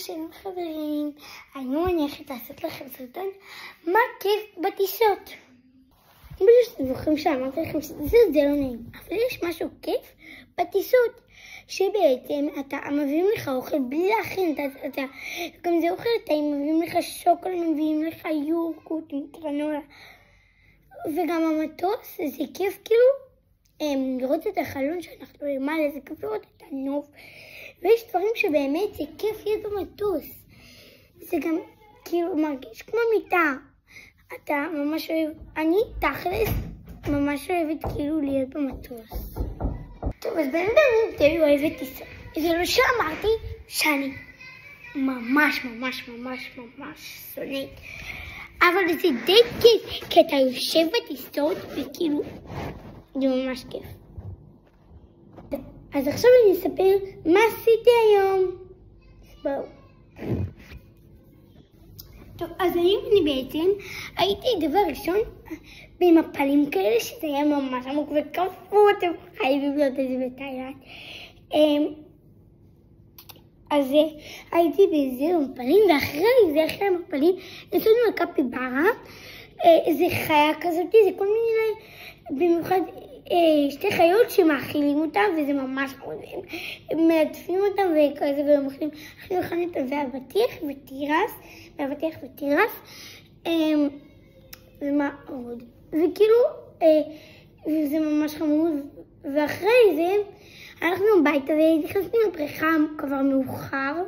שלום חברים, היום אני הולכת לעשות לכם סרטון מה כיף בטיסות. בלי שאתם זוכרים שאמרתי לכם שזה לא נעים, אבל יש משהו כיף בטיסות, שבעצם אתה מביאים לך אוכל בלי להכין, גם זה אוכל טעים, מביאים לך שוקולד, מביאים לך יוגורט עם גרנולה, וגם המטוס, זה כיף כאילו לראות את החלון שאנחנו למעלה, זה כיף לראות את הנוף. ויש דברים שבאמת זה כיף להיות במטוס. זה גם כאילו מרגיש כמו מיטה. אתה ממש אוהב, אני תכלס ממש אוהבת כאילו להיות במטוס. טוב, אז באמת אני אוהבת טיסות. זה לא שאמרתי שאני ממש שונאת. אבל זה די כיף, כי אתה יושב בטיסות וכאילו זה ממש כיף. אז עכשיו אני אספר מה עשיתי היום. בואו. טוב, אז היום אני בעצם הייתי דבר ראשון במפלים כאלה, שזה היה ממש עמוק וקפוא, אתם חייבים להיות את זה בתאילנד. אז הייתי בזה במפלים, ואחרי זה, אחרי המפלים, נתנו לקפיברה, איזה חיה כזאת, זה כל מיני, במיוחד שתי חיות שמאכילים אותם, וזה ממש מאוד, הם מעטפים אותם וכזה, והם אוכלים, אנחנו אוכלים אותם, זה אבטיח ותירס, ומה עוד, וכאילו, וזה ממש חמוד, ואחרי זה, הלכנו הביתה ונכנסנו לבריכה כבר מאוחר,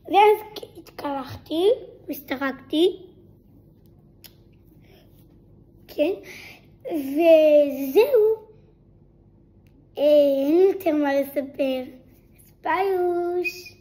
ואז התקלחתי, הסתרקתי, כן, וזהו, אין יותר מה לספר. אז ביוש.